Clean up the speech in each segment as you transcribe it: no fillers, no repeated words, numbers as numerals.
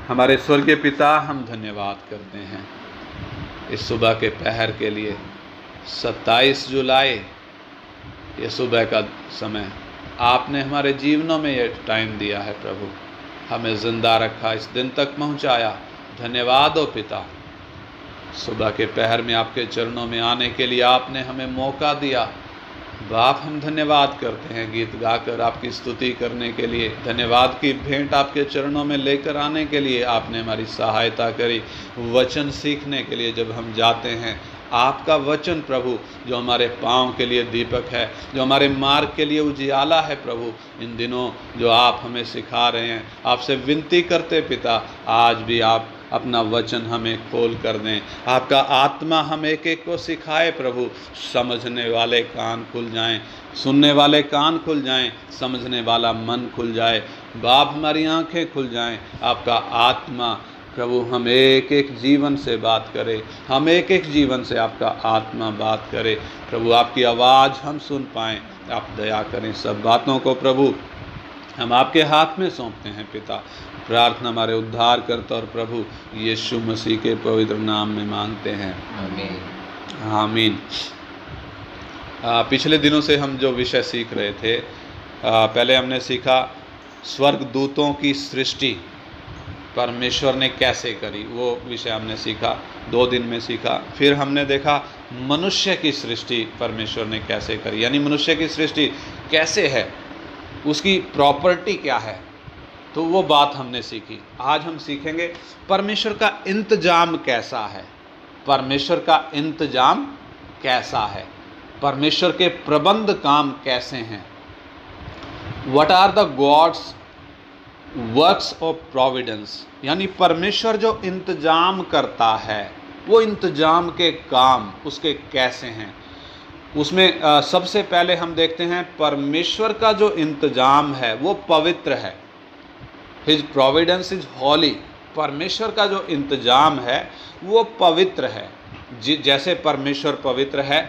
हमारे स्वर्गीय पिता, हम धन्यवाद करते हैं इस सुबह के पहर के लिए। 27 जुलाई ये सुबह का समय आपने हमारे जीवनों में ये टाइम दिया है प्रभु, हमें ज़िंदा रखा, इस दिन तक पहुंचाया। धन्यवाद हो पिता। सुबह के पहर में आपके चरणों में आने के लिए आपने हमें मौका दिया। बाप, हम धन्यवाद करते हैं गीत गाकर आपकी स्तुति करने के लिए। धन्यवाद की भेंट आपके चरणों में लेकर आने के लिए आपने हमारी सहायता करी। वचन सीखने के लिए जब हम जाते हैं, आपका वचन प्रभु जो हमारे पाँव के लिए दीपक है, जो हमारे मार्ग के लिए उजियाला है प्रभु, इन दिनों जो आप हमें सिखा रहे हैं, आपसे विनती करते पिता, आज भी आप अपना वचन हमें खोल कर दें। आपका आत्मा हम एक एक को सिखाए प्रभु। समझने वाले कान खुल जाएं, सुनने वाले कान खुल जाएं, समझने वाला मन खुल जाए। बाप, हमारी आंखें खुल जाएं। आपका आत्मा प्रभु हम एक एक जीवन से बात करे, हम एक एक जीवन से आपका आत्मा बात करे प्रभु। आपकी आवाज़ हम सुन पाएँ, आप दया करें। सब बातों को प्रभु हम आपके हाथ में सौंपते हैं पिता। प्रार्थना हमारे उद्धारकर्ता और प्रभु यीशु मसीह के पवित्र नाम में मांगते हैं, आमीन आमीन। पिछले दिनों से हम जो विषय सीख रहे थे, पहले हमने सीखा स्वर्गदूतों की सृष्टि परमेश्वर ने कैसे करी, वो विषय हमने सीखा, 2 दिन में सीखा। फिर हमने देखा मनुष्य की सृष्टि परमेश्वर ने कैसे करी, यानी मनुष्य की सृष्टि कैसे है, उसकी प्रॉपर्टी क्या है, तो वो बात हमने सीखी। आज हम सीखेंगे परमेश्वर का इंतजाम कैसा है, परमेश्वर का इंतजाम कैसा है, परमेश्वर के प्रबंध काम कैसे हैं। What are the God's works of providence, यानी परमेश्वर जो इंतजाम करता है, वो इंतजाम के काम उसके कैसे हैं। उसमें सबसे पहले हम देखते हैं परमेश्वर का जो इंतजाम है वो पवित्र है। हिज प्रोविडेंस इज हॉली। परमेश्वर का जो इंतजाम है वो पवित्र है। जैसे परमेश्वर पवित्र है,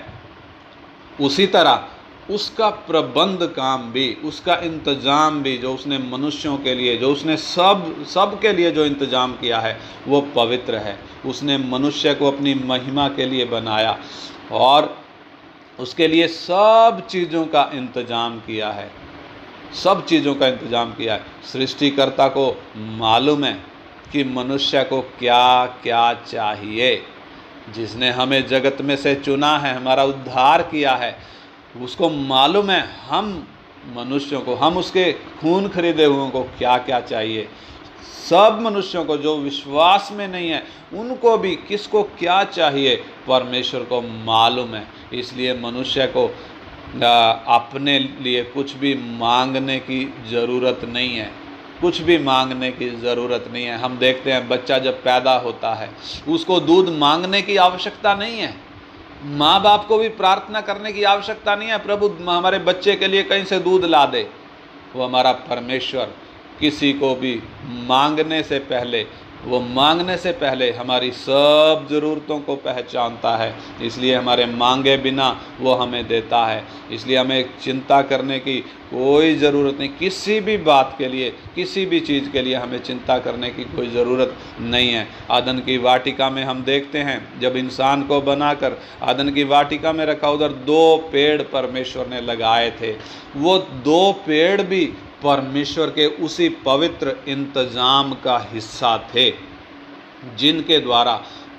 उसी तरह उसका प्रबंध काम भी, उसका इंतजाम भी, जो उसने मनुष्यों के लिए, जो उसने सब के लिए जो इंतजाम किया है वो पवित्र है। उसने मनुष्य को अपनी महिमा के लिए बनाया और उसके लिए सब चीज़ों का इंतजाम किया है, सब चीज़ों का इंतजाम किया है। सृष्टिकर्ता को मालूम है कि मनुष्य को क्या क्या चाहिए। जिसने हमें जगत में से चुना है, हमारा उद्धार किया है, उसको मालूम है हम मनुष्यों को, हम उसके खून खरीदे हुओं को क्या क्या चाहिए। सब मनुष्यों को जो विश्वास में नहीं है, उनको भी किसको क्या चाहिए परमेश्वर को मालूम है। इसलिए मनुष्य को अपने लिए कुछ भी मांगने की ज़रूरत नहीं है, कुछ भी मांगने की ज़रूरत नहीं है। हम देखते हैं बच्चा जब पैदा होता है, उसको दूध मांगने की आवश्यकता नहीं है। माँ बाप को भी प्रार्थना करने की आवश्यकता नहीं है प्रभु हमारे बच्चे के लिए कहीं से दूध ला दे। वो हमारा परमेश्वर किसी को भी मांगने से पहले, वो मांगने से पहले हमारी सब ज़रूरतों को पहचानता है। इसलिए हमारे मांगे बिना वो हमें देता है। इसलिए हमें चिंता करने की कोई ज़रूरत नहीं, किसी भी बात के लिए, किसी भी चीज़ के लिए हमें चिंता करने की कोई ज़रूरत नहीं है। आदन की वाटिका में हम देखते हैं, जब इंसान को बनाकर आदन की वाटिका में रखा, उधर 2 पेड़ परमेश्वर ने लगाए थे। वो 2 पेड़ भी परमेश्वर के उसी पवित्र इंतजाम का हिस्सा थे, जिनके द्वारा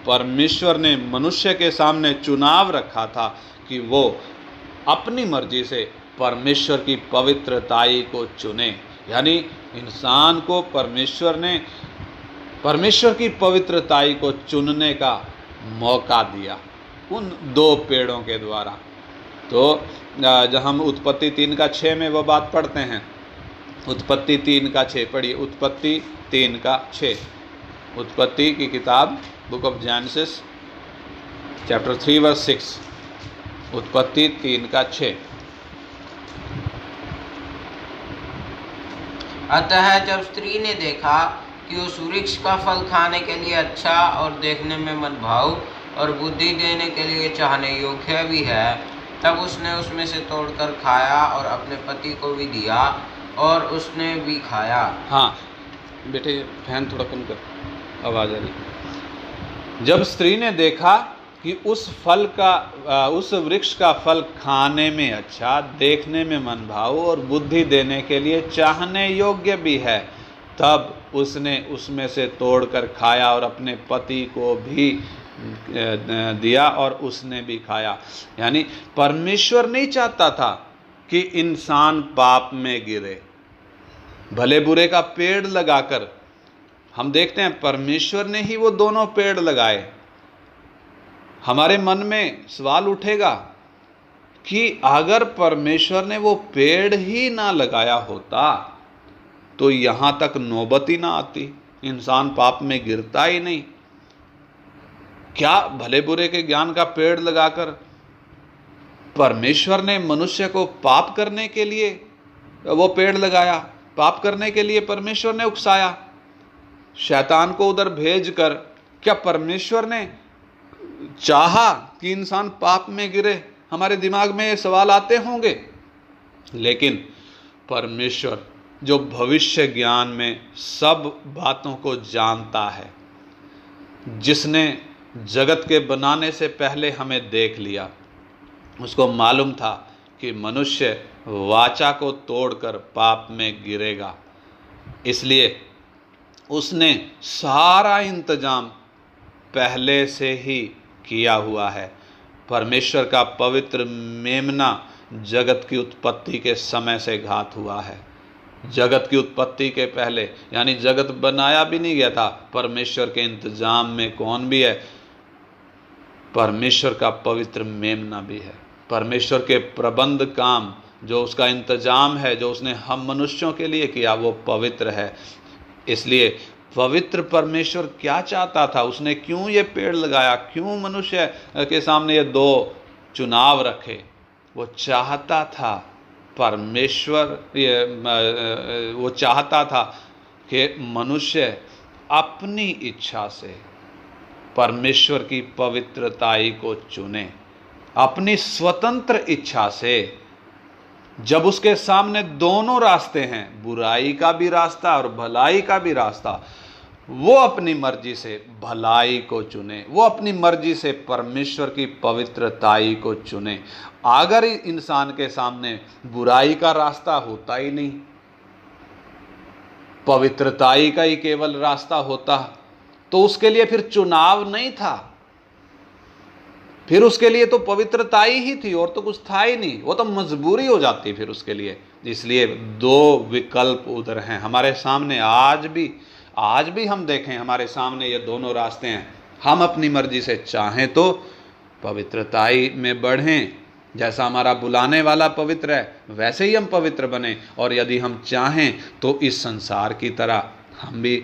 परमेश्वर ने मनुष्य के सामने चुनाव रखा था कि वो अपनी मर्जी से परमेश्वर की पवित्रताई को चुने। यानी इंसान को परमेश्वर ने परमेश्वर की पवित्रताई को चुनने का मौका दिया उन 2 पेड़ों के द्वारा। तो जब हम उत्पत्ति 3:6 में वो बात पढ़ते हैं, उत्पत्ति 3:6 पढ़िए, उत्पत्ति 3:6, उत्पत्ति की किताब, book of Genesis chapter 3 verse 6, उत्पत्ति 3:6। अतः जब स्त्री ने देखा कि उस वृक्ष का फल खाने के लिए अच्छा और देखने में मनभाऊ और बुद्धि देने के लिए चाहने योग्य भी है, तब उसने उसमें से तोड़कर खाया और अपने पति को भी दिया और उसने भी खाया। हाँ, बेटे फैन थोड़ा कम कर, आवाज़ आ रही। जब स्त्री ने देखा कि उस वृक्ष का फल खाने में अच्छा, देखने में मनभाऊ और बुद्धि देने के लिए चाहने योग्य भी है, तब उसने उसमें से तोड़कर खाया और अपने पति को भी दिया और उसने भी खाया। यानी परमेश्वर नहीं चाहता था कि इंसान पाप में गिरे। भले बुरे का पेड़ लगाकर हम देखते हैं परमेश्वर ने ही वो दोनों पेड़ लगाए। हमारे मन में सवाल उठेगा कि अगर परमेश्वर ने वो पेड़ ही ना लगाया होता तो यहाँ तक नौबत ही ना आती, इंसान पाप में गिरता ही नहीं। क्या भले बुरे के ज्ञान का पेड़ लगाकर परमेश्वर ने मनुष्य को पाप करने के लिए वो पेड़ लगाया? पाप करने के लिए परमेश्वर ने उकसाया, शैतान को उधर भेजकर क्या परमेश्वर ने चाहा कि इंसान पाप में गिरे? हमारे दिमाग में ये सवाल आते होंगे। लेकिन परमेश्वर जो भविष्य ज्ञान में सब बातों को जानता है, जिसने जगत के बनाने से पहले हमें देख लिया, उसको मालूम था कि मनुष्य वाचा को तोड़कर पाप में गिरेगा। इसलिए उसने सारा इंतजाम पहले से ही किया हुआ है। परमेश्वर का पवित्र मेमना जगत की उत्पत्ति के समय से घात हुआ है। जगत की उत्पत्ति के पहले, यानी जगत बनाया भी नहीं गया था, परमेश्वर के इंतजाम में कौन भी है? परमेश्वर का पवित्र मेमना भी है। परमेश्वर के प्रबंध काम जो उसका इंतजाम है, जो उसने हम मनुष्यों के लिए किया, वो पवित्र है। इसलिए पवित्र परमेश्वर क्या चाहता था? उसने क्यों ये पेड़ लगाया? क्यों मनुष्य के सामने ये दो चुनाव रखे? वो चाहता था वो चाहता था कि मनुष्य अपनी इच्छा से परमेश्वर की पवित्रताई को चुने, अपनी स्वतंत्र इच्छा से। जब उसके सामने दोनों रास्ते हैं, बुराई का भी रास्ता और भलाई का भी रास्ता, वो अपनी मर्जी से भलाई को चुने, वो अपनी मर्जी से परमेश्वर की पवित्रताई को चुने। अगर इंसान के सामने बुराई का रास्ता होता ही नहीं, पवित्रताई का ही केवल रास्ता होता, तो उसके लिए फिर चुनाव नहीं था, फिर उसके लिए तो पवित्रताई ही थी और तो कुछ था ही नहीं, वो तो मजबूरी हो जाती फिर उसके लिए। इसलिए दो विकल्प उधर हैं हमारे सामने। आज भी हम देखें, हमारे सामने ये दोनों रास्ते हैं। हम अपनी मर्जी से चाहें तो पवित्रताई में बढ़ें, जैसा हमारा बुलाने वाला पवित्र है वैसे ही हम पवित्र बने। और यदि हम चाहें तो इस संसार की तरह हम भी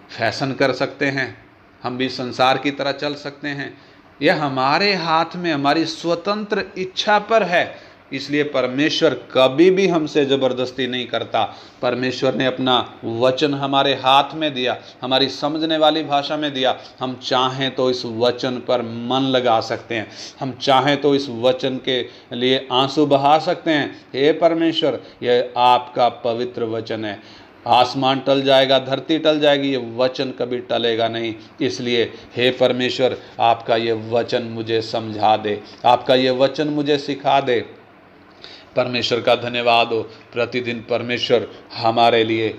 फैशन कर सकते हैं, हम भी संसार की तरह चल सकते हैं। यह हमारे हाथ में, हमारी स्वतंत्र इच्छा पर है। इसलिए परमेश्वर कभी भी हमसे ज़बरदस्ती नहीं करता। परमेश्वर ने अपना वचन हमारे हाथ में दिया, हमारी समझने वाली भाषा में दिया। हम चाहें तो इस वचन पर मन लगा सकते हैं, हम चाहें तो इस वचन के लिए आंसू बहा सकते हैं। हे परमेश्वर, यह आपका पवित्र वचन है। आसमान टल जाएगा, धरती टल जाएगी, ये वचन कभी टलेगा नहीं। इसलिए हे परमेश्वर, आपका ये वचन मुझे समझा दे, आपका ये वचन मुझे सिखा दे। परमेश्वर का धन्यवाद हो। प्रतिदिन परमेश्वर हमारे लिए,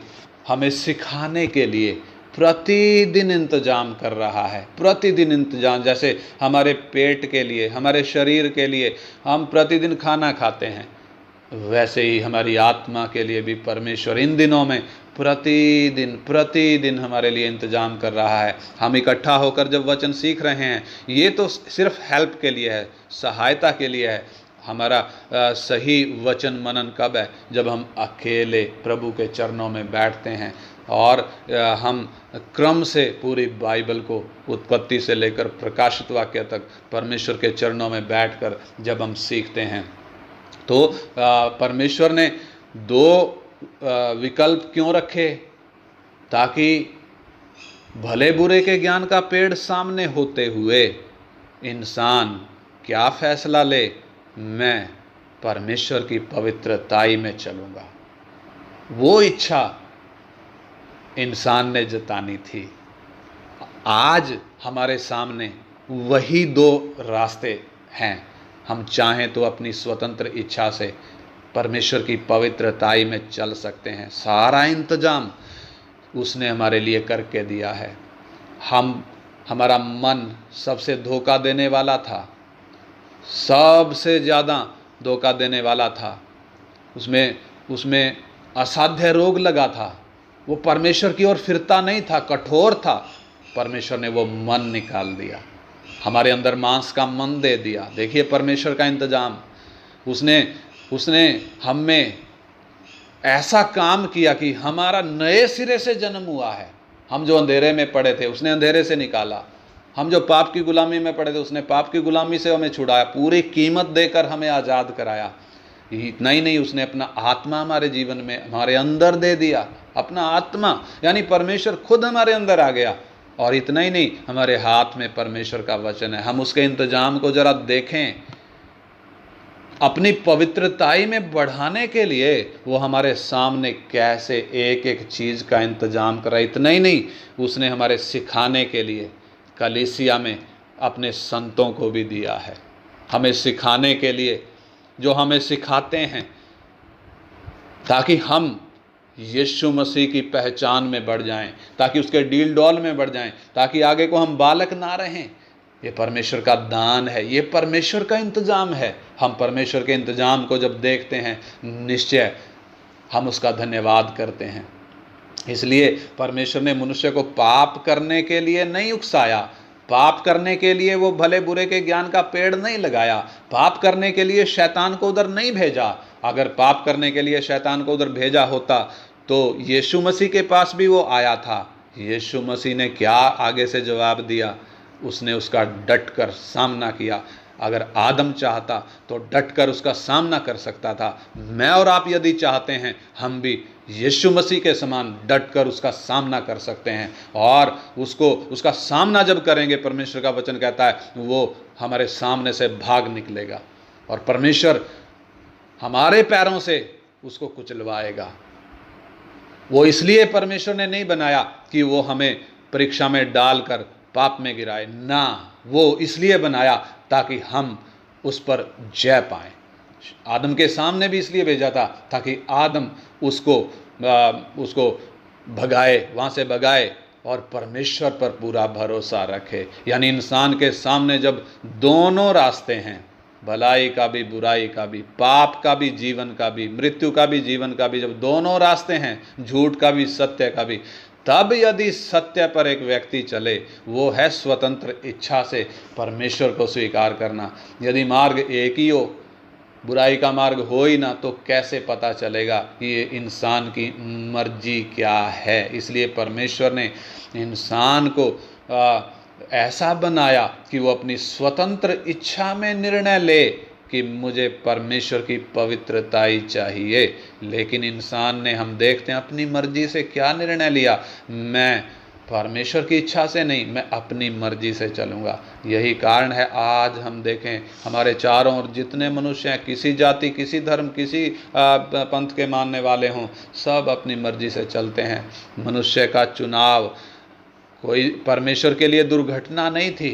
हमें सिखाने के लिए प्रतिदिन इंतजाम कर रहा है। प्रतिदिन इंतजाम, जैसे हमारे पेट के लिए, हमारे शरीर के लिए हम प्रतिदिन खाना खाते हैं, वैसे ही हमारी आत्मा के लिए भी परमेश्वर इन दिनों में प्रतिदिन हमारे लिए इंतजाम कर रहा है। हम इकट्ठा होकर जब वचन सीख रहे हैं, ये तो सिर्फ हेल्प के लिए है, सहायता के लिए है। हमारा सही वचन मनन कब है? जब हम अकेले प्रभु के चरणों में बैठते हैं और हम क्रम से पूरी बाइबल को उत्पत्ति से लेकर प्रकाशित वाक्य तक परमेश्वर के चरणों में बैठकर जब हम सीखते हैं। तो परमेश्वर ने दो विकल्प क्यों रखे? ताकि भले बुरे के ज्ञान का पेड़ सामने होते हुए इंसान क्या फैसला ले? मैं परमेश्वर की पवित्रताई में चलूँगा। वो इच्छा इंसान ने जतानी थी। आज हमारे सामने वही दो रास्ते हैं। हम चाहें तो अपनी स्वतंत्र इच्छा से परमेश्वर की पवित्रताई में चल सकते हैं। सारा इंतजाम उसने हमारे लिए करके दिया है। हमारा मन सबसे धोखा देने वाला था, सबसे ज़्यादा धोखा देने वाला था। उसमें असाध्य रोग लगा था। वो परमेश्वर की ओर फिरता नहीं था, कठोर था। परमेश्वर ने वो मन निकाल दिया, हमारे अंदर मांस का मन दे दिया। देखिए परमेश्वर का इंतजाम। उसने हम में ऐसा काम किया कि हमारा नए सिरे से जन्म हुआ है। हम जो अंधेरे में पड़े थे उसने अंधेरे से निकाला। हम जो पाप की गुलामी में पड़े थे उसने पाप की गुलामी से हमें छुड़ाया, पूरी कीमत देकर हमें आज़ाद कराया। इतना ही नहीं, उसने अपना आत्मा हमारे जीवन में हमारे अंदर दे दिया। अपना आत्मा यानी परमेश्वर खुद हमारे अंदर आ गया। और इतना ही नहीं, हमारे हाथ में परमेश्वर का वचन है। हम उसके इंतजाम को जरा देखें। अपनी पवित्रताई में बढ़ाने के लिए वो हमारे सामने कैसे एक एक चीज़ का इंतजाम करा। इतना ही नहीं, उसने हमारे सिखाने के लिए कलीसिया में अपने संतों को भी दिया है, हमें सिखाने के लिए, जो हमें सिखाते हैं ताकि हम यीशु मसीह की पहचान में बढ़ जाएं, ताकि उसके डील डॉल में बढ़ जाएं, ताकि आगे को हम बालक ना रहें। ये परमेश्वर का दान है, ये परमेश्वर का इंतज़ाम है। हम परमेश्वर के इंतज़ाम को जब देखते हैं, निश्चय हम उसका धन्यवाद करते हैं। इसलिए परमेश्वर ने मनुष्य को पाप करने के लिए नहीं उकसाया, पाप करने के लिए वो भले बुरे के ज्ञान का पेड़ नहीं लगाया, पाप करने के लिए शैतान को उधर नहीं भेजा। अगर पाप करने के लिए शैतान को उधर भेजा होता तो यीशु मसीह के पास भी वो आया था। यीशु मसीह ने क्या आगे से जवाब दिया? उसने उसका डट कर सामना किया। अगर आदम चाहता तो डट कर उसका सामना कर सकता था। मैं और आप यदि चाहते हैं, हम भी यीशु मसीह के समान डट कर उसका सामना कर सकते हैं। और उसका सामना जब करेंगे, परमेश्वर का वचन कहता है वो हमारे सामने से भाग निकलेगा और परमेश्वर हमारे पैरों से उसको कुचलवाएगा। वो इसलिए परमेश्वर ने नहीं बनाया कि वो हमें परीक्षा में डालकर पाप में गिराए ना, वो इसलिए बनाया ताकि हम उस पर जय पाएं। आदम के सामने भी इसलिए भेजा था ताकि आदम उसको भगाए, वहाँ से भगाए और परमेश्वर पर पूरा भरोसा रखे। यानी इंसान के सामने जब दोनों रास्ते हैं, भलाई का भी बुराई का भी, पाप का भी जीवन का भी, मृत्यु का भी जीवन का भी, जब दोनों रास्ते हैं, झूठ का भी सत्य का भी, तब यदि सत्य पर एक व्यक्ति चले, वो है स्वतंत्र इच्छा से परमेश्वर को स्वीकार करना। यदि मार्ग एक ही हो, बुराई का मार्ग हो ही ना, तो कैसे पता चलेगा कि ये इंसान की मर्जी क्या है? इसलिए परमेश्वर ने इंसान को ऐसा बनाया कि वो अपनी स्वतंत्र इच्छा में निर्णय ले कि मुझे परमेश्वर की पवित्रताई चाहिए। लेकिन इंसान ने, हम देखते हैं, अपनी मर्जी से क्या निर्णय लिया? मैं परमेश्वर की इच्छा से नहीं, मैं अपनी मर्जी से चलूँगा। यही कारण है आज हम देखें हमारे चारों ओर जितने मनुष्य हैं, किसी जाति, किसी धर्म, किसी पंथ के मानने वाले हों, सब अपनी मर्जी से चलते हैं। मनुष्य का चुनाव कोई परमेश्वर के लिए दुर्घटना नहीं थी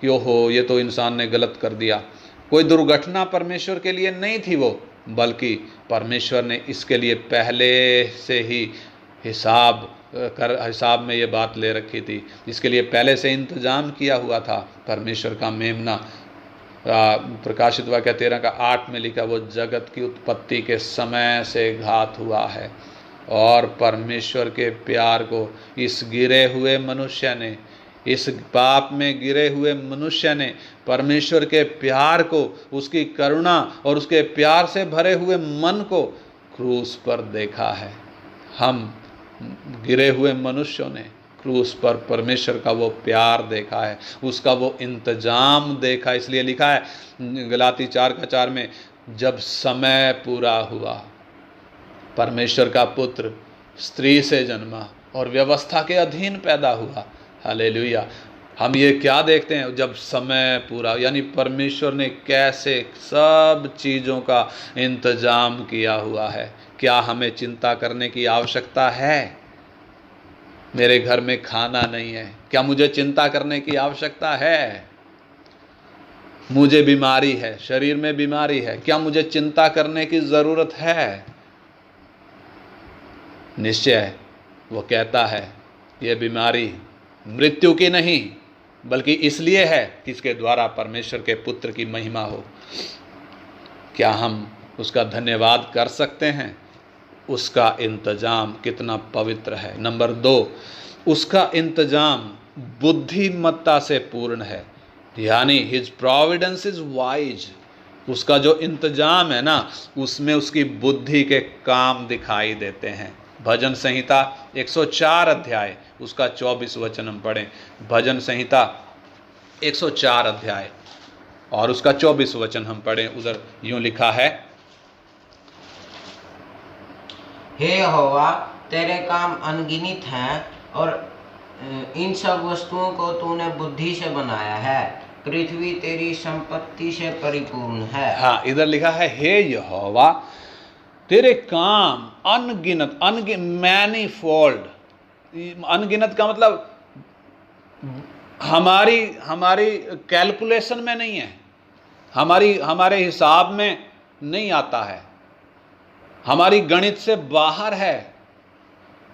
कि ओहो ये तो इंसान ने गलत कर दिया। कोई दुर्घटना परमेश्वर के लिए नहीं थी वो, बल्कि परमेश्वर ने इसके लिए पहले से ही हिसाब में ये बात ले रखी थी। इसके लिए पहले से इंतजाम किया हुआ था। परमेश्वर का मेमना, प्रकाशित वाक्य 13:8 में लिखा, वो जगत की उत्पत्ति के समय से घात हुआ है। और परमेश्वर के प्यार को इस गिरे हुए मनुष्य ने, इस पाप में गिरे हुए मनुष्य ने परमेश्वर के प्यार को, उसकी करुणा और उसके प्यार से भरे हुए मन को क्रूस पर देखा है। हम गिरे हुए मनुष्यों ने क्रूस पर परमेश्वर का वो प्यार देखा है, उसका वो इंतजाम देखा। इसलिए लिखा है गलाती 4:4 में, जब समय पूरा हुआ, परमेश्वर का पुत्र स्त्री से जन्मा और व्यवस्था के अधीन पैदा हुआ। हालेलुया। हम ये क्या देखते हैं? जब समय पूरा, यानी परमेश्वर ने कैसे सब चीज़ों का इंतजाम किया हुआ है। क्या हमें चिंता करने की आवश्यकता है? मेरे घर में खाना नहीं है, क्या मुझे चिंता करने की आवश्यकता है? मुझे बीमारी है, शरीर में बीमारी है, क्या मुझे चिंता करने की ज़रूरत है? निश्चय वो कहता है ये बीमारी मृत्यु की नहीं, बल्कि इसलिए है कि इसके द्वारा परमेश्वर के पुत्र की महिमा हो। क्या हम उसका धन्यवाद कर सकते हैं? उसका इंतजाम कितना पवित्र है। नंबर 2, उसका इंतजाम बुद्धिमत्ता से पूर्ण है, यानी हिज प्रोविडेंस इज वाइज। उसका जो इंतजाम है ना, उसमें उसकी बुद्धि के काम दिखाई देते हैं। भजन संहिता 104 अध्याय उसका 24 वचन हम पढ़ें। भजन संहिता 104 अध्याय और उसका 24 वचन हम पढ़ें। उधर यूं लिखा है, हे यहोवा, तेरे काम अनगिनत हैं और इन सब वस्तुओं को तूने बुद्धि से बनाया है। पृथ्वी तेरी संपत्ति से परिपूर्ण है। हाँ, इधर लिखा है, हे यहोवा, तेरे काम अनगिनत, मैनीफोल्ड। अनगिनत का मतलब हमारी कैलकुलेशन में नहीं है, हमारे हिसाब में नहीं आता है, हमारी गणित से बाहर है।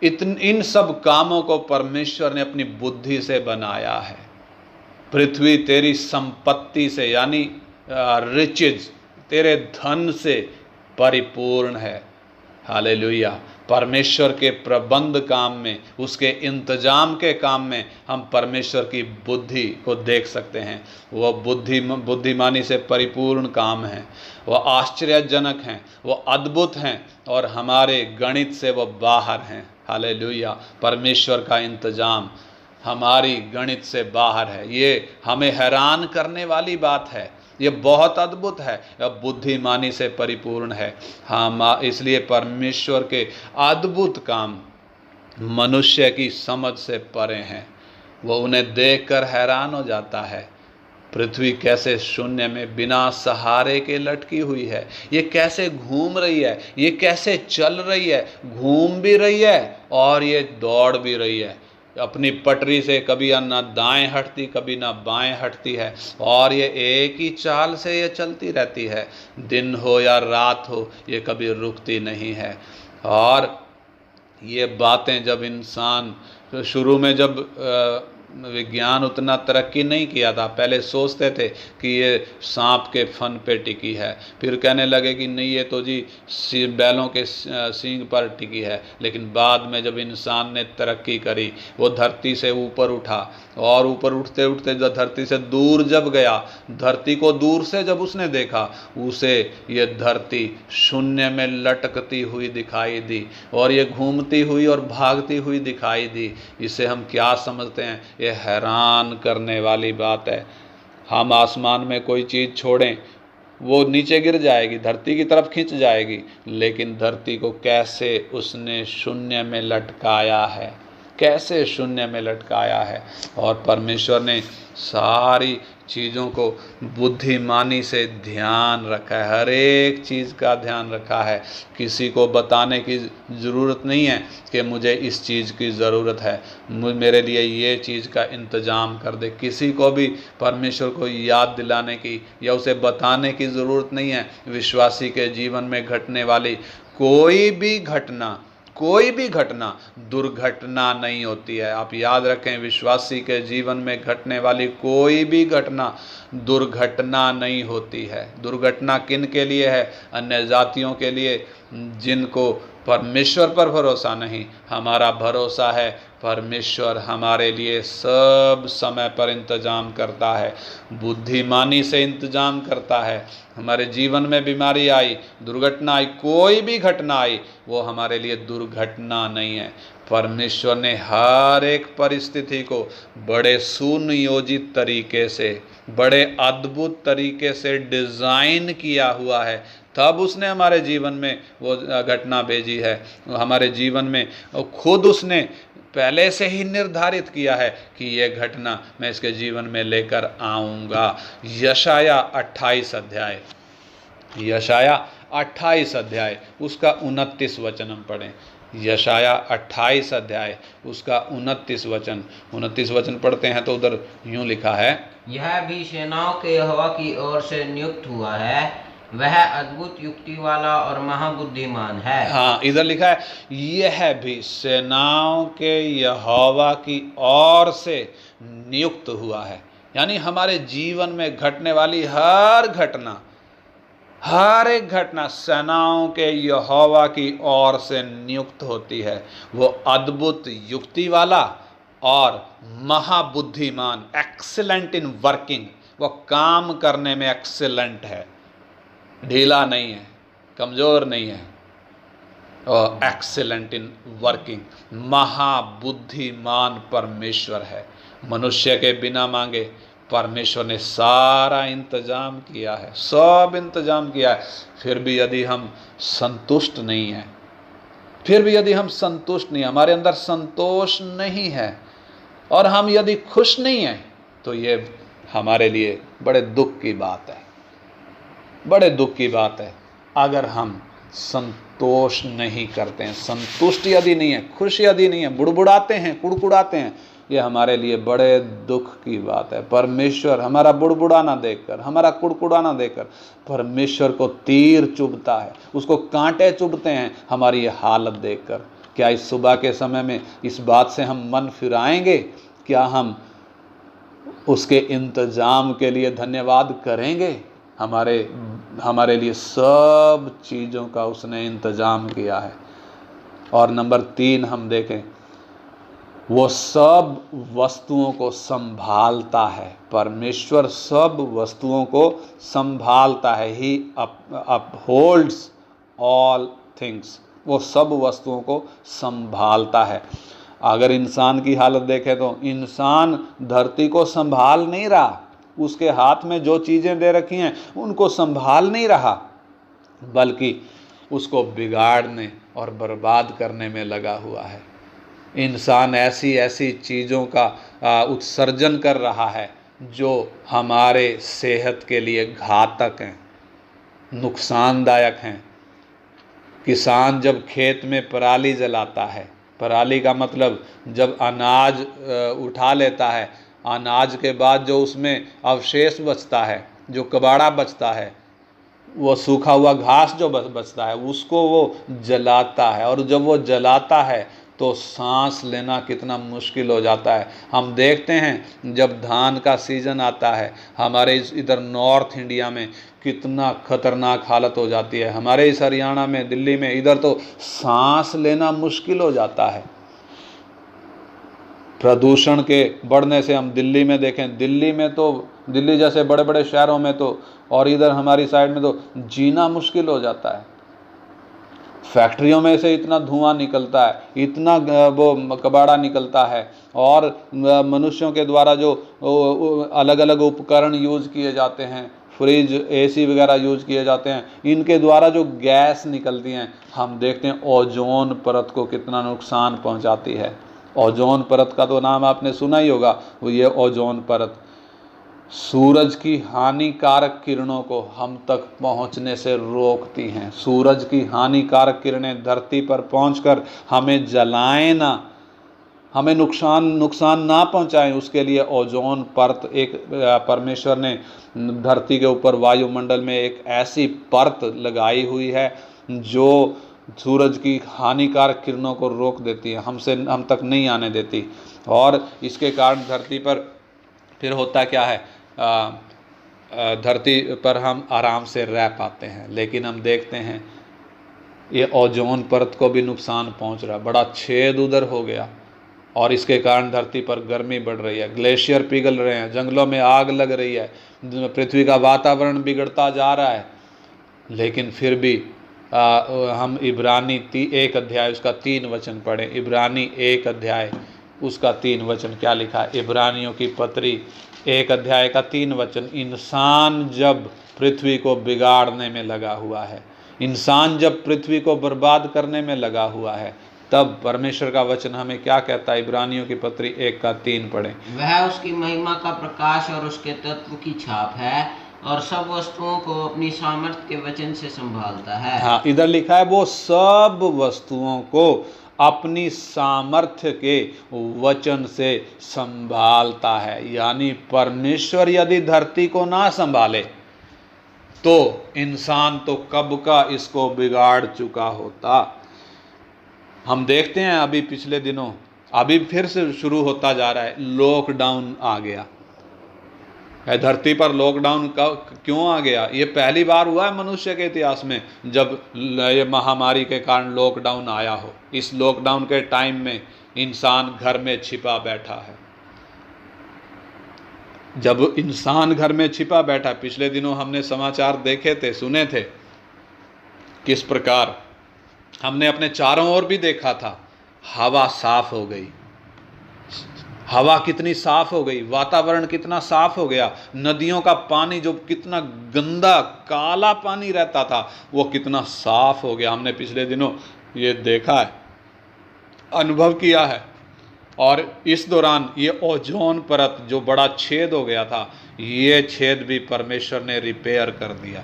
इन सब कामों को परमेश्वर ने अपनी बुद्धि से बनाया है। पृथ्वी तेरी संपत्ति से, यानी रिचेज, तेरे धन से परिपूर्ण है। हालेलुया। परमेश्वर के प्रबंध काम में, उसके इंतजाम के काम में हम परमेश्वर की बुद्धि को देख सकते हैं। वह बुद्धिमानी से परिपूर्ण काम है, वह आश्चर्यजनक हैं, वह अद्भुत हैं और हमारे गणित से वह बाहर हैं। हालेलुया। परमेश्वर का इंतजाम हमारी गणित से बाहर है। ये हमें हैरान करने वाली बात है, ये बहुत अद्भुत है, यह बुद्धिमानी से परिपूर्ण है। हाँ, इसलिए परमेश्वर के अद्भुत काम मनुष्य की समझ से परे हैं। वो उन्हें देखकर हैरान हो जाता है। पृथ्वी कैसे शून्य में बिना सहारे के लटकी हुई है, ये कैसे घूम रही है, ये कैसे चल रही है, घूम भी रही है और ये दौड़ भी रही है। अपनी पटरी से कभी ना दाएं हटती, कभी ना बाएं हटती है और ये एक ही चाल से ये चलती रहती है। दिन हो या रात हो, ये कभी रुकती नहीं है। और ये बातें जब इंसान शुरू में, जब विज्ञान उतना तरक्की नहीं किया था, पहले सोचते थे कि ये सांप के फन पे टिकी है, फिर कहने लगे कि नहीं ये तो जी बैलों के सींग पर टिकी है। लेकिन बाद में जब इंसान ने तरक्की करी, वो धरती से ऊपर उठा और ऊपर उठते उठते जब धरती से दूर जब गया, धरती को दूर से जब उसने देखा, उसे ये धरती शून्य में लटकती हुई दिखाई दी और ये घूमती हुई और भागती हुई दिखाई दी। इसे हम क्या समझते हैं? ये हैरान करने वाली बात है। हम आसमान में कोई चीज़ छोड़ें, वो नीचे गिर जाएगी, धरती की तरफ खिंच जाएगी, लेकिन धरती को कैसे उसने शून्य में लटकाया है, कैसे शून्य में लटकाया है। और परमेश्वर ने सारी चीज़ों को बुद्धिमानी से ध्यान रखा है, हर एक चीज़ का ध्यान रखा है। किसी को बताने की ज़रूरत नहीं है कि मुझे इस चीज़ की ज़रूरत है, मेरे लिए ये चीज़ का इंतज़ाम कर दे। किसी को भी परमेश्वर को याद दिलाने की या उसे बताने की ज़रूरत नहीं है। विश्वासी के जीवन में घटने वाली कोई भी घटना दुर्घटना नहीं होती है। आप याद रखें, विश्वासी के जीवन में घटने वाली कोई भी घटना दुर्घटना नहीं होती है। दुर्घटना किन के लिए है? अन्य जातियों के लिए, जिनको परमेश्वर पर भरोसा नहीं। हमारा भरोसा है परमेश्वर हमारे लिए सब समय पर इंतजाम करता है, बुद्धिमानी से इंतजाम करता है। हमारे जीवन में बीमारी आई, दुर्घटना आई, कोई भी घटना आई, वो हमारे लिए दुर्घटना नहीं है। परमेश्वर ने हर एक परिस्थिति को बड़े सुनियोजित तरीके से, बड़े अद्भुत तरीके से डिज़ाइन किया हुआ है, तब उसने हमारे जीवन में वो घटना भेजी है। हमारे जीवन में खुद उसने पहले से ही निर्धारित किया है कि ये घटना मैं इसके जीवन में लेकर आऊँगा। यशाया 28 अध्याय उसका 29 वचन हम पढ़ें। यशाया 28 अध्याय उसका 29 वचन, 29 वचन पढ़ते हैं तो उधर यूं लिखा है, यह भी सेनाओं के यहोवा की ओर से नियुक्त हुआ है, वह अद्भुत युक्ति वाला और महाबुद्धिमान है। हाँ, इधर लिखा है यह भी सेनाओं के यहोवा की ओर से नियुक्त हुआ है। यानी हमारे जीवन में घटने वाली हर एक घटना सेनाओं के यहोवा की ओर से नियुक्त होती है। वो अद्भुत युक्ति वाला और महाबुद्धिमान, एक्सीलेंट इन वर्किंग, वो काम करने में एक्सीलेंट है, ढीला नहीं है, कमज़ोर नहीं है, और एक्सीलेंट इन वर्किंग, महाबुद्धिमान परमेश्वर है। मनुष्य के बिना मांगे परमेश्वर ने सारा इंतजाम किया है, सब इंतजाम किया है। फिर भी यदि हम संतुष्ट नहीं हैं, हमारे अंदर संतोष नहीं है और हम यदि खुश नहीं हैं, तो ये हमारे लिए बड़े दुख की बात है। अगर हम संतोष नहीं करते हैं, संतुष्ट यदि नहीं है, खुश यदि नहीं है, बुड़बुड़ाते हैं, कुड़कुड़ाते हैं, ये हमारे लिए बड़े दुख की बात है। परमेश्वर हमारा बुड़बुड़ाना देखकर, हमारा कुड़कुड़ाना देखकर परमेश्वर को तीर चुभता है, उसको कांटे चुभते हैं हमारी ये हालत देखकर। क्या इस सुबह के समय में इस बात से हम मन फिराएंगे? क्या हम उसके इंतजाम के लिए धन्यवाद करेंगे? हमारे लिए सब चीज़ों का उसने इंतजाम किया है। और नंबर 3 हम देखें, वो सब वस्तुओं को संभालता है। परमेश्वर सब वस्तुओं को संभालता है। ही अपहोल्ड्स ऑल थिंग्स, वो सब वस्तुओं को संभालता है। अगर इंसान की हालत देखें तो इंसान धरती को संभाल नहीं रहा, उसके हाथ में जो चीज़ें दे रखी हैं उनको संभाल नहीं रहा, बल्कि उसको बिगाड़ने और बर्बाद करने में लगा हुआ है। इंसान ऐसी चीज़ों का उत्सर्जन कर रहा है जो हमारे सेहत के लिए घातक हैं, नुकसानदायक हैं। किसान जब खेत में पराली जलाता है, पराली का मतलब जब अनाज उठा लेता है, अनाज के बाद जो उसमें अवशेष बचता है, जो कबाड़ा बचता है, वो सूखा हुआ घास जो बचता है, उसको वो जलाता है। और जब वो जलाता है तो सांस लेना कितना मुश्किल हो जाता है। हम देखते हैं जब धान का सीज़न आता है, हमारे इधर नॉर्थ इंडिया में कितना खतरनाक हालत हो जाती है। हमारे इस हरियाणा में, दिल्ली में, इधर तो सांस लेना मुश्किल हो जाता है। प्रदूषण के बढ़ने से हम दिल्ली में देखें, दिल्ली जैसे बड़े बड़े शहरों में तो, और इधर हमारी साइड में तो जीना मुश्किल हो जाता है। फैक्ट्रियों में से इतना धुआं निकलता है, इतना वो कबाड़ा निकलता है, और मनुष्यों के द्वारा जो अलग अलग उपकरण यूज़ किए जाते हैं, फ्रिज, एसी वगैरह यूज़ किए जाते हैं, इनके द्वारा जो गैस निकलती हैं, हम देखते हैं ओजोन परत को कितना नुकसान पहुंचाती है। ओजोन परत का तो नाम आपने सुना ही होगा। वो ये ओजोन परत सूरज की हानिकारक किरणों को हम तक पहुंचने से रोकती हैं। सूरज की हानिकारक किरणें धरती पर पहुंचकर हमें जलाएं ना, हमें नुकसान ना पहुंचाएं, उसके लिए ओजोन परत, एक परमेश्वर ने धरती के ऊपर वायुमंडल में एक ऐसी परत लगाई हुई है जो सूरज की हानिकारक किरणों को रोक देती है, हम तक नहीं आने देती। और इसके कारण धरती पर फिर होता क्या है, धरती पर हम आराम से रह पाते हैं, लेकिन हम देखते हैं ये ओजोन परत को भी नुकसान पहुंच रहा है। बड़ा छेद उधर हो गया, और इसके कारण धरती पर गर्मी बढ़ रही है, ग्लेशियर पिघल रहे हैं, जंगलों में आग लग रही है, पृथ्वी का वातावरण बिगड़ता जा रहा है। लेकिन फिर भी हम इब्रानी 1 अध्याय उसका 3 वचन पढ़ें। इब्रानी 1 अध्याय उसका 3 वचन क्या लिखा है? इब्रानियों की पत्री 1 अध्याय का 3 वचन, इंसान जब पृथ्वी को बिगाड़ने में लगा हुआ है, इंसान जब पृथ्वी को बर्बाद करने में लगा हुआ है, तब परमेश्वर का वचन हमें क्या कहता है? इब्रानियों की पत्री 1 का 3 पढ़ें। वह उसकी महिमा का प्रकाश और उसके तत्व की छाप है, और सब वस्तुओं को अपनी सामर्थ्य के वचन से संभालता है। हाँ, इधर लिखा है वो सब वस्तुओं को अपनी सामर्थ्य के वचन से संभालता है। यानी परमेश्वर यदि धरती को ना संभाले तो इंसान तो कब का इसको बिगाड़ चुका होता। हम देखते हैं अभी पिछले दिनों, अभी फिर से शुरू होता जा रहा है, लॉकडाउन आ गया है। धरती पर लॉकडाउन क्यों आ गया? ये पहली बार हुआ है मनुष्य के इतिहास में जब ये महामारी के कारण लॉकडाउन आया हो। इस लॉकडाउन के टाइम में इंसान घर में छिपा बैठा है। जब इंसान घर में छिपा बैठा, पिछले दिनों हमने समाचार देखे थे, सुने थे, किस प्रकार हमने अपने चारों ओर भी देखा था, हवा साफ हो गई। हवा कितनी साफ हो गई, वातावरण कितना साफ हो गया, नदियों का पानी जो कितना गंदा काला पानी रहता था वो कितना साफ हो गया। हमने पिछले दिनों ये देखा है, अनुभव किया है। और इस दौरान ये ओजोन परत जो बड़ा छेद हो गया था, ये छेद भी परमेश्वर ने रिपेयर कर दिया।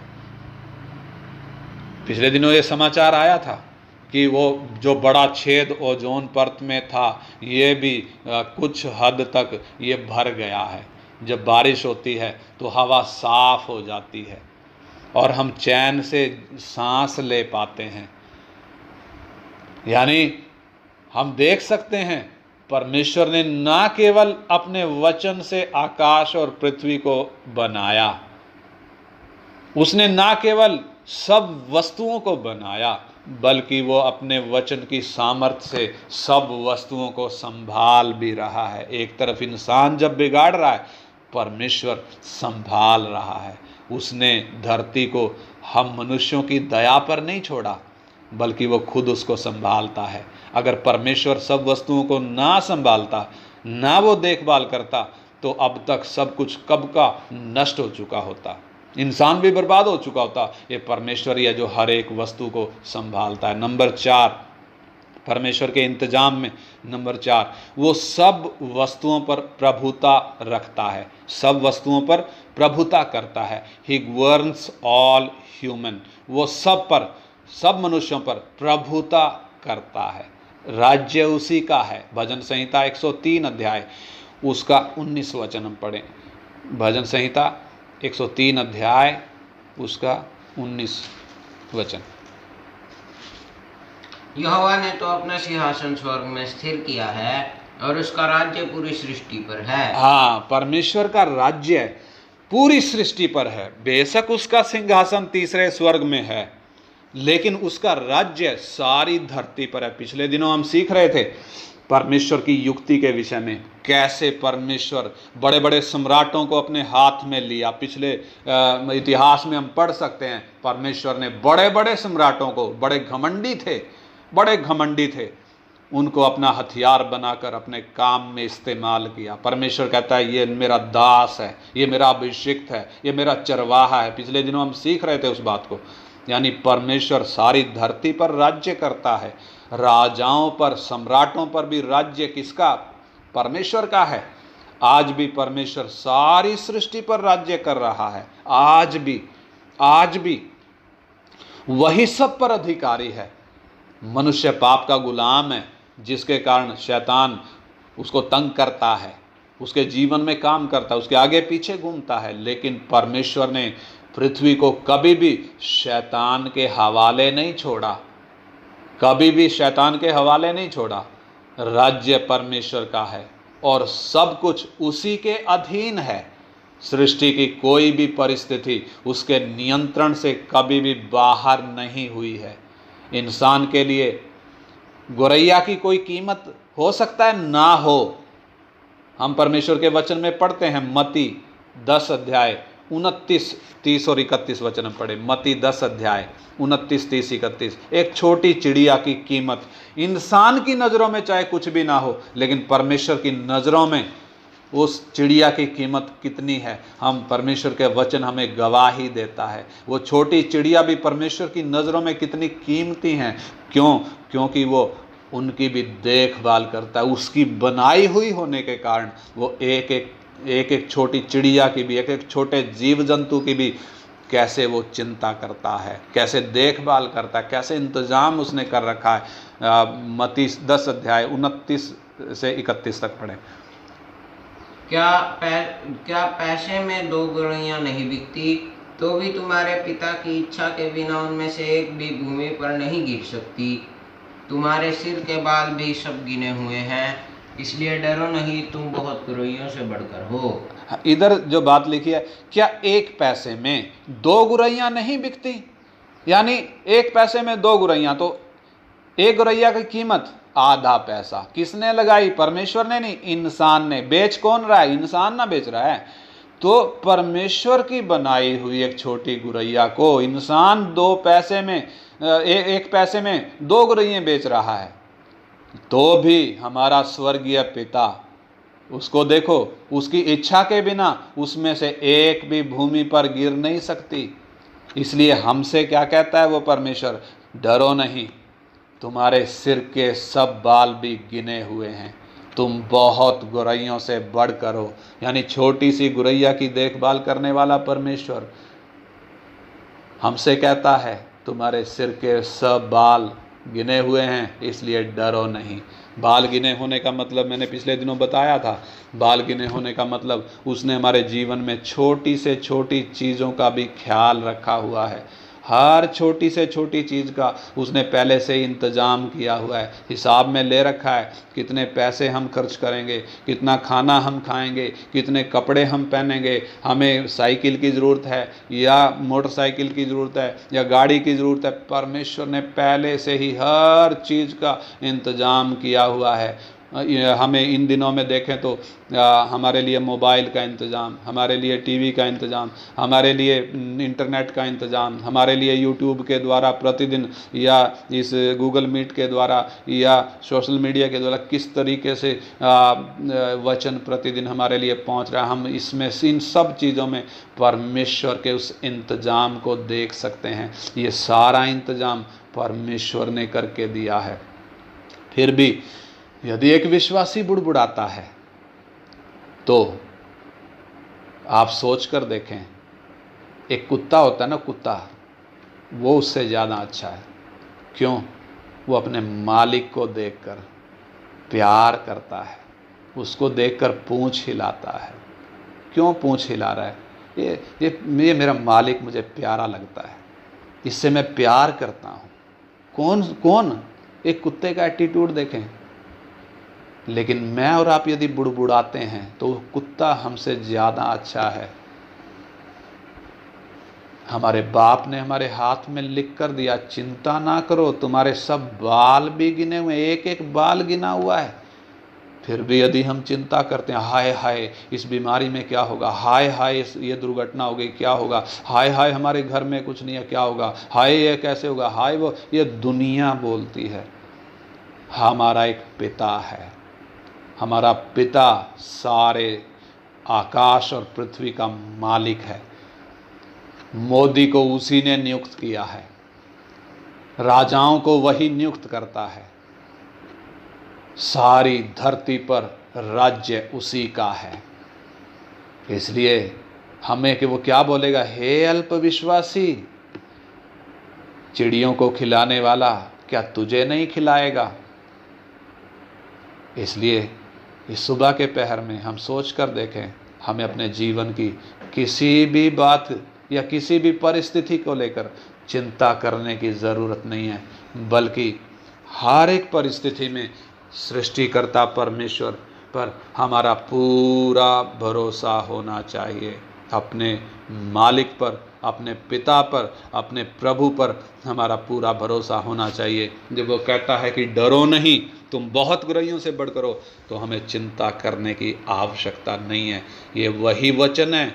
पिछले दिनों ये समाचार आया था कि वो जो बड़ा छेद ओजोन परत में था ये भी कुछ हद तक ये भर गया है। जब बारिश होती है तो हवा साफ हो जाती है और हम चैन से सांस ले पाते हैं। यानी हम देख सकते हैं परमेश्वर ने ना केवल अपने वचन से आकाश और पृथ्वी को बनाया, उसने ना केवल सब वस्तुओं को बनाया, बल्कि वो अपने वचन की सामर्थ्य से सब वस्तुओं को संभाल भी रहा है। एक तरफ इंसान जब बिगाड़ रहा है, परमेश्वर संभाल रहा है। उसने धरती को हम मनुष्यों की दया पर नहीं छोड़ा, बल्कि वो खुद उसको संभालता है। अगर परमेश्वर सब वस्तुओं को ना संभालता, ना वो देखभाल करता, तो अब तक सब कुछ कब का नष्ट हो चुका होता, इंसान भी बर्बाद हो चुका होता। ये परमेश्वर है जो हर एक वस्तु को संभालता है। नंबर 4, परमेश्वर के इंतजाम में नंबर 4, वो सब वस्तुओं पर प्रभुता रखता है, सब वस्तुओं पर प्रभुता करता है। ही गवर्न्स ऑल ह्यूमन, वो सब पर, सब मनुष्यों पर प्रभुता करता है। राज्य उसी का है। भजन संहिता 103 अध्याय उसका 19 वचन हम पढ़ें। भजन संहिता 103 अध्याय उसका 19 वचन। यहोवा ने तो अपना सिंहासन स्वर्ग में स्थिर किया है और उसका राज्य पूरी सृष्टि पर है। हाँ, परमेश्वर का राज्य पूरी सृष्टि पर है। बेशक उसका सिंहासन तीसरे स्वर्ग में है, लेकिन उसका राज्य सारी धरती पर है। पिछले दिनों हम सीख रहे थे परमेश्वर की युक्ति के विषय में, कैसे परमेश्वर बड़े बड़े सम्राटों को अपने हाथ में लिया। पिछले इतिहास में हम पढ़ सकते हैं परमेश्वर ने बड़े बड़े सम्राटों को, बड़े घमंडी थे, उनको अपना हथियार बनाकर अपने काम में इस्तेमाल किया। परमेश्वर कहता है ये मेरा दास है, ये मेरा अभिषिक्त है, ये मेरा चरवाहा है। पिछले दिनों हम सीख रहे थे उस बात को। यानी परमेश्वर सारी धरती पर राज्य करता है। राजाओं पर, सम्राटों पर भी राज्य किसका? परमेश्वर का है। आज भी परमेश्वर सारी सृष्टि पर राज्य कर रहा है। आज भी वही सब पर अधिकारी है। मनुष्य पाप का गुलाम है, जिसके कारण शैतान उसको तंग करता है, उसके जीवन में काम करता है, उसके आगे पीछे घूमता है। लेकिन परमेश्वर ने पृथ्वी को कभी भी शैतान के हवाले नहीं छोड़ा, कभी भी शैतान के हवाले नहीं छोड़ा। राज्य परमेश्वर का है और सब कुछ उसी के अधीन है। सृष्टि की कोई भी परिस्थिति उसके नियंत्रण से कभी भी बाहर नहीं हुई है। इंसान के लिए गोरैया की कोई कीमत हो सकता है ना हो। हम परमेश्वर के वचन में पढ़ते हैं, मत्ती 10 अध्याय 29, 30 और 31 वचन हम पढ़े। मत्ती 10 अध्याय 29, 30, 31। एक छोटी चिड़िया की कीमत इंसान की नज़रों में चाहे कुछ भी ना हो, लेकिन परमेश्वर की नज़रों में उस चिड़िया की कीमत कितनी है, हम परमेश्वर के वचन हमें गवाही देता है। वो छोटी चिड़िया भी परमेश्वर की नज़रों में कितनी कीमती हैं। क्यों? क्योंकि वो उनकी भी देखभाल करता है। उसकी बनाई हुई होने के कारण वो एक एक छोटी चिड़िया की भी, एक एक छोटे जीव जंतु की भी कैसे वो चिंता करता है, कैसे देखभाल करता है, कैसे इंतज़ाम उसने कर रखा है। मत्ती 10 अध्याय 29 से 31 तक पढ़ें। क्या पैसे में 2 गुराइयाँ नहीं बिकती, तो भी तुम्हारे पिता की इच्छा के बिना उनमें से एक भी भूमि पर नहीं गिर सकती। तुम्हारे सिर के बाल भी सब गिने हुए हैं, इसलिए डरो नहीं, तुम बहुत गुराइयों से बढ़कर हो। इधर जो बात लिखी है, क्या एक पैसे में 2 गुरैया नहीं बिकती, यानी एक पैसे में 2 गुरैया, तो एक गुरैया की कीमत आधा पैसा किसने लगाई? परमेश्वर ने नहीं, इंसान ने। बेच कौन रहा है? इंसान ना बेच रहा है। तो परमेश्वर की बनाई हुई एक छोटी गुरैया को इंसान 2 पैसे में एक पैसे में 2 गुरैया बेच रहा है, तो भी हमारा स्वर्गीय पिता, उसको देखो, उसकी इच्छा के बिना उसमें से एक भी भूमि पर गिर नहीं सकती। इसलिए हमसे क्या कहता है वो परमेश्वर? डरो नहीं, तुम्हारे सिर के सब बाल भी गिने हुए हैं, तुम बहुत गुरैयों से बढ़कर हो। यानी छोटी सी गुरैया की देखभाल करने वाला परमेश्वर हमसे कहता है तुम्हारे सिर के सब बाल गिने हुए हैं, इसलिए डरो नहीं। बाल गिने होने का मतलब मैंने पिछले दिनों बताया था। बाल गिने होने का मतलब उसने हमारे जीवन में छोटी से छोटी चीज़ों का भी ख्याल रखा हुआ है। हर छोटी से छोटी चीज़ का उसने पहले से ही इंतज़ाम किया हुआ है, हिसाब में ले रखा है। कितने पैसे हम खर्च करेंगे, कितना खाना हम खाएंगे, कितने कपड़े हम पहनेंगे, हमें साइकिल की ज़रूरत है या मोटरसाइकिल की ज़रूरत है या गाड़ी की ज़रूरत है। परमेश्वर ने पहले से ही हर चीज़ का इंतज़ाम किया हुआ है। हमें इन दिनों में देखें तो हमारे लिए मोबाइल का इंतज़ाम, हमारे लिए टीवी का इंतज़ाम, हमारे लिए इंटरनेट का इंतज़ाम, हमारे लिए यूट्यूब के द्वारा प्रतिदिन या इस गूगल मीट के द्वारा या सोशल मीडिया के द्वारा किस तरीके से वचन प्रतिदिन हमारे लिए पहुंच रहा है, हम इसमें इन सब चीज़ों में परमेश्वर के उस इंतज़ाम को देख सकते हैं। ये सारा इंतज़ाम परमेश्वर ने करके दिया है। फिर भी यदि एक विश्वासी बुड़बुड़ाता है तो आप सोच कर देखें, एक कुत्ता होता है ना, कुत्ता, वो उससे ज़्यादा अच्छा है। क्यों? वो अपने मालिक को देखकर प्यार करता है, उसको देखकर पूंछ हिलाता है। क्यों पूंछ हिला रहा है? ये मेरा मालिक मुझे प्यारा लगता है, इससे मैं प्यार करता हूँ। कौन एक कुत्ते का एटीट्यूड देखें। लेकिन मैं और आप यदि बुड़बुड़ाते हैं तो कुत्ता हमसे ज़्यादा अच्छा है। हमारे बाप ने हमारे हाथ में लिख कर दिया, चिंता ना करो, तुम्हारे सब बाल भी गिने हुए, एक एक बाल गिना हुआ है। फिर भी यदि हम चिंता करते हैं, हाय हाय इस बीमारी में क्या होगा, हाय हाय ये दुर्घटना हो गई क्या होगा, हाय हाय हमारे घर में कुछ नहीं है क्या होगा, हाय ये कैसे होगा, हाय वो, ये दुनिया बोलती है। हमारा एक पिता है, हमारा पिता सारे आकाश और पृथ्वी का मालिक है। मोदी को उसी ने नियुक्त किया है, राजाओं को वही नियुक्त करता है, सारी धरती पर राज्य उसी का है। इसलिए हमें कि वो क्या बोलेगा, हे अल्पविश्वासी, चिड़ियों को खिलाने वाला क्या तुझे नहीं खिलाएगा। इसलिए इस सुबह के पहर में हम सोच कर देखें, हमें अपने जीवन की किसी भी बात या किसी भी परिस्थिति को लेकर चिंता करने की ज़रूरत नहीं है, बल्कि हर एक परिस्थिति में सृष्टिकर्ता परमेश्वर पर हमारा पूरा भरोसा होना चाहिए। अपने मालिक पर, अपने पिता पर, अपने प्रभु पर हमारा पूरा भरोसा होना चाहिए। जब वो कहता है कि डरो नहीं, तुम बहुत गुरैयों से बढ़कर हो, तो हमें चिंता करने की आवश्यकता नहीं है। ये वही वचन है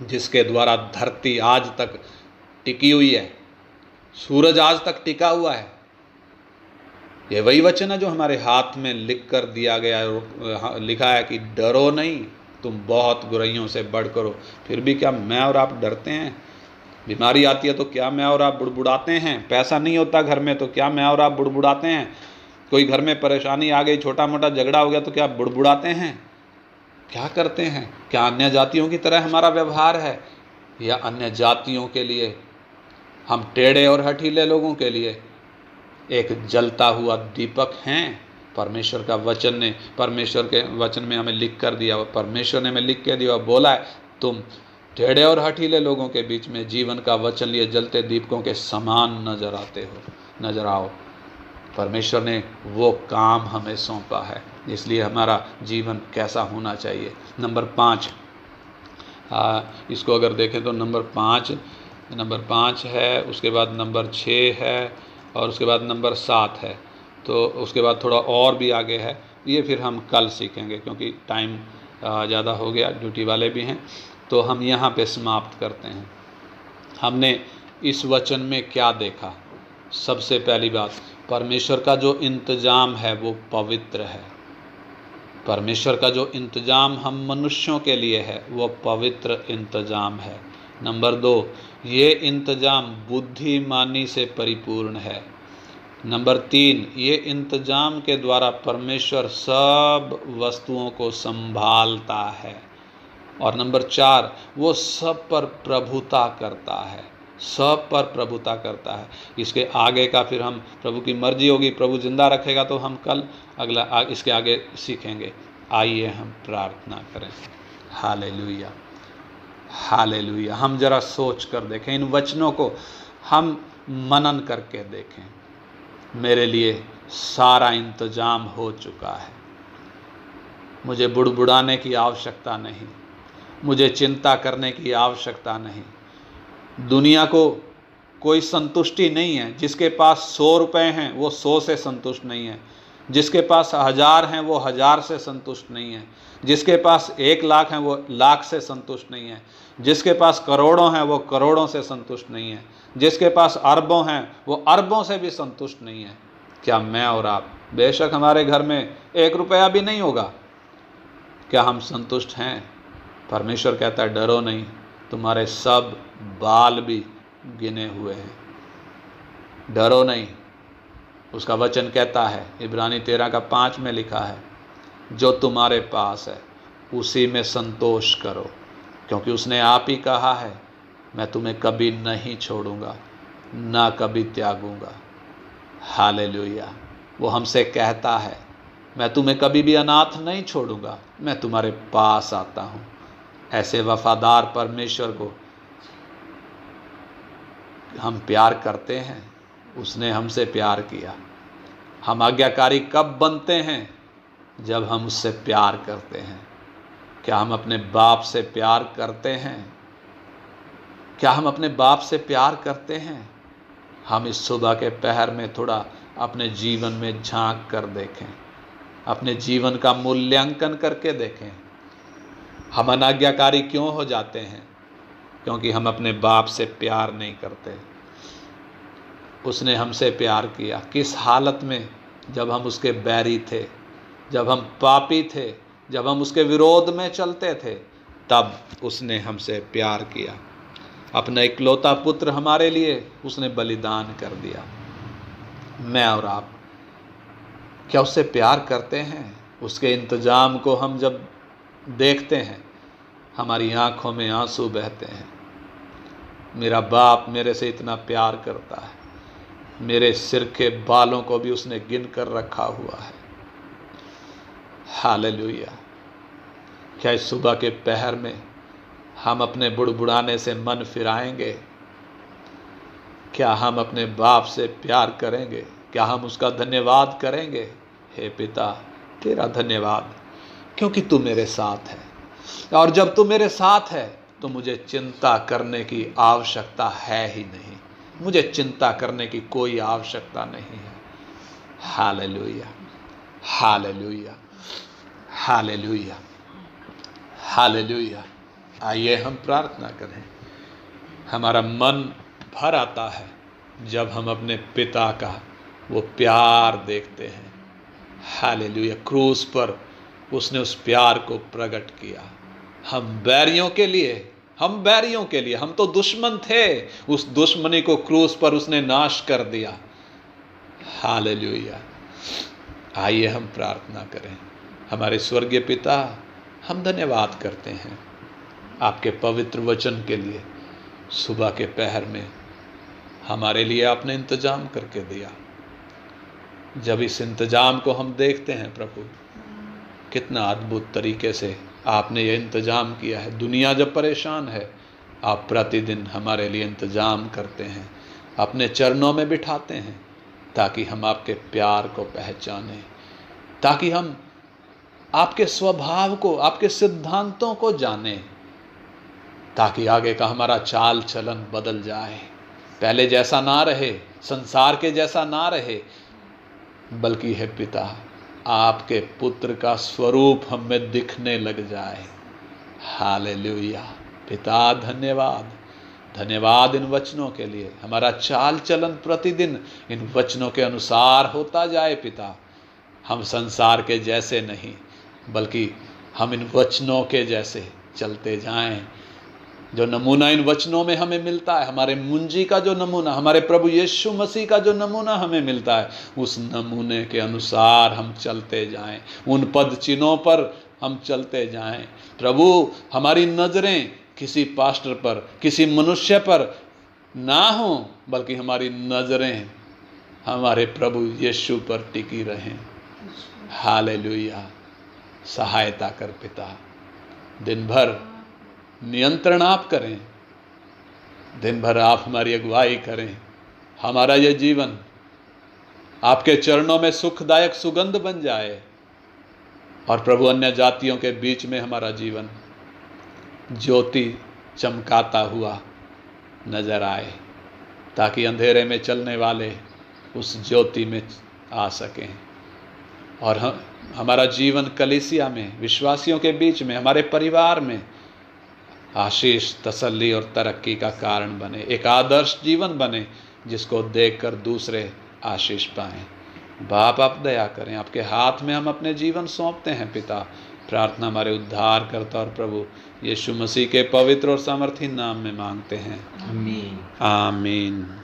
जिसके द्वारा धरती आज तक टिकी हुई है, सूरज आज तक टिका हुआ है। ये वही वचन है जो हमारे हाथ में लिख कर दिया गया है, लिखा है कि डरो नहीं, तुम बहुत गुरैयों से बढ़कर हो। फिर भी क्या मैं और आप डरते हैं? बीमारी आती है तो क्या मैं और आप बुड़बुड़ाते हैं? पैसा नहीं होता घर में तो क्या मैं और आप बुड़बुड़ाते हैं? कोई घर में परेशानी आ गई, छोटा मोटा झगड़ा हो गया तो क्या बुड़बुड़ाते हैं? क्या करते हैं? क्या अन्य जातियों की तरह हमारा व्यवहार है? या अन्य जातियों के लिए, हम टेढ़े और हठीले लोगों के लिए एक जलता हुआ दीपक हैं। परमेश्वर का वचन ने, परमेश्वर के वचन में हमें लिख कर दिया, परमेश्वर ने हमें लिख के दिया, बोला है तुम टेढ़े और हठीले लोगों के बीच में जीवन का वचन लिए जलते दीपकों के समान नजर आओ। परमेश्वर ने वो काम हमें सौंपा है, इसलिए हमारा जीवन कैसा होना चाहिए। नंबर 5, इसको अगर देखें तो नंबर 5 है, उसके बाद नंबर 6 है, और उसके बाद नंबर 7 है। तो उसके बाद थोड़ा और भी आगे है, ये फिर हम कल सीखेंगे क्योंकि टाइम ज़्यादा हो गया, ड्यूटी वाले भी हैं। तो हम यहाँ पे समाप्त करते हैं। हमने इस वचन में क्या देखा? सबसे पहली बात, परमेश्वर का जो इंतज़ाम है वो पवित्र है। परमेश्वर का जो इंतज़ाम हम मनुष्यों के लिए है वो पवित्र इंतज़ाम है। नंबर 2, ये इंतज़ाम बुद्धिमानी से परिपूर्ण है। नंबर 3, ये इंतज़ाम के द्वारा परमेश्वर सब वस्तुओं को संभालता है। और नंबर 4, वो सब पर प्रभुता करता है, सब पर प्रभुता करता है। इसके आगे का फिर हम, प्रभु की मर्जी होगी, प्रभु जिंदा रखेगा तो हम कल इसके आगे सीखेंगे। आइए हम प्रार्थना करें। Hallelujah, hallelujah. हम जरा सोच कर देखें, इन वचनों को हम मनन करके देखें। मेरे लिए सारा इंतजाम हो चुका है, मुझे बुड़बुड़ाने की आवश्यकता नहीं, मुझे चिंता करने की आवश्यकता नहीं। दुनिया को कोई संतुष्टि नहीं है। जिसके पास 100 रुपये हैं वो 100 से संतुष्ट नहीं है, जिसके पास 1000 हैं वो 1000 से संतुष्ट नहीं है, जिसके पास 1 लाख हैं वो 1 लाख से संतुष्ट नहीं है, जिसके पास करोड़ों हैं वो करोड़ों से संतुष्ट नहीं है, जिसके पास अरबों हैं वो अरबों से भी संतुष्ट नहीं है। क्या मैं और आप, बेशक हमारे घर में 1 रुपया भी नहीं होगा, क्या हम संतुष्ट हैं? परमेश्वर कहता है डरो नहीं, तुम्हारे सब बाल भी गिने हुए हैं, डरो नहीं। उसका वचन कहता है, इब्रानी 13:5 में लिखा है, जो तुम्हारे पास है उसी में संतोष करो, क्योंकि उसने आप ही कहा है मैं तुम्हें कभी नहीं छोड़ूंगा ना कभी त्यागूंगा। हालेलुया। वो हमसे कहता है मैं तुम्हें कभी भी अनाथ नहीं छोड़ूंगा, मैं तुम्हारे पास आता हूँ। ऐसे वफादार परमेश्वर को हम प्यार करते हैं, उसने हमसे प्यार किया। हम आज्ञाकारी कब बनते हैं? जब हम उससे प्यार करते हैं। क्या हम अपने बाप से प्यार करते हैं? क्या हम अपने बाप से प्यार करते हैं? हम इस सुबह के पहर में थोड़ा अपने जीवन में झांक कर देखें, अपने जीवन का मूल्यांकन करके देखें। हम अनाज्ञाकारी क्यों हो जाते हैं? क्योंकि हम अपने बाप से प्यार नहीं करते। उसने हमसे प्यार किया किस हालत में? जब हम उसके बैरी थे, जब हम पापी थे, जब हम उसके विरोध में चलते थे, तब उसने हमसे प्यार किया। अपना इकलौता पुत्र हमारे लिए उसने बलिदान कर दिया। मैं और आप क्या उससे प्यार करते हैं? उसके इंतजाम को हम जब देखते हैं हमारी आंखों में आंसू बहते हैं। मेरा बाप मेरे से इतना प्यार करता है, मेरे सिर के बालों को भी उसने गिन कर रखा हुआ है। हालेलुया। क्या इस सुबह के पहर में हम अपने बुड़बुड़ाने से मन फिराएंगे? क्या हम अपने बाप से प्यार करेंगे? क्या हम उसका धन्यवाद करेंगे? हे पिता, तेरा धन्यवाद क्योंकि तू मेरे साथ है, और जब तू मेरे साथ है तो मुझे चिंता करने की आवश्यकता है ही नहीं। मुझे चिंता करने की कोई आवश्यकता नहीं है। Hallelujah, hallelujah, hallelujah, hallelujah. आइए हम प्रार्थना करें। हमारा मन भर आता है जब हम अपने पिता का वो प्यार देखते हैं। हालेलुया। क्रूस पर उसने उस प्यार को प्रकट किया। हम बैरियों के लिए, हम तो दुश्मन थे, उस दुश्मनी को क्रूस पर उसने नाश कर दिया। हालेलुया। आइए हम प्रार्थना करें। हमारे स्वर्गीय पिता, हम धन्यवाद करते हैं आपके पवित्र वचन के लिए, सुबह के पहर में हमारे लिए आपने इंतजाम करके दिया। जब इस इंतजाम को हम देखते हैं प्रभु, कितना अद्भुत तरीके से आपने ये इंतजाम किया है। दुनिया जब परेशान है, आप प्रतिदिन हमारे लिए इंतजाम करते हैं, अपने चरणों में बिठाते हैं, ताकि हम आपके प्यार को पहचानें, ताकि हम आपके स्वभाव को, आपके सिद्धांतों को जानें, ताकि आगे का हमारा चाल चलन बदल जाए। पहले जैसा ना रहे, संसार के जैसा ना रहे, बल्कि है पिता आपके पुत्र का स्वरूप हम में दिखने लग जाए। हालेलुया। पिता धन्यवाद, धन्यवाद इन वचनों के लिए। हमारा चाल चलन प्रतिदिन इन वचनों के अनुसार होता जाए पिता। हम संसार के जैसे नहीं, बल्कि हम इन वचनों के जैसे चलते जाएं। जो नमूना इन वचनों में हमें मिलता है, हमारे मुंजी का जो नमूना, हमारे प्रभु यीशु मसीह का जो नमूना हमें मिलता है, उस नमूने के अनुसार हम चलते जाएं, उन पद चिन्हों पर हम चलते जाएं। प्रभु हमारी नजरें किसी पास्टर पर, किसी मनुष्य पर ना हो, बल्कि हमारी नजरें हमारे प्रभु यीशु पर टिकी रहें। हालेलुया। सहायता कर पिता। दिन भर नियंत्रण आप करें, दिन भर आप हमारी अगुवाई करें। हमारा ये जीवन आपके चरणों में सुखदायक सुगंध बन जाए, और प्रभु अन्य जातियों के बीच में हमारा जीवन ज्योति चमकाता हुआ नजर आए, ताकि अंधेरे में चलने वाले उस ज्योति में आ सकें। और हमारा जीवन कलीसिया में, विश्वासियों के बीच में, हमारे परिवार में आशीष, तसल्ली और तरक्की का कारण बने। एक आदर्श जीवन बने, जिसको देखकर दूसरे आशीष पाएं। बाप आप दया करें। आपके हाथ में हम अपने जीवन सौंपते हैं पिता। प्रार्थना हमारे उद्धारकर्ता और प्रभु यीशु मसीह के पवित्र और सामर्थी नाम में मांगते हैं। आमीन। आमीन।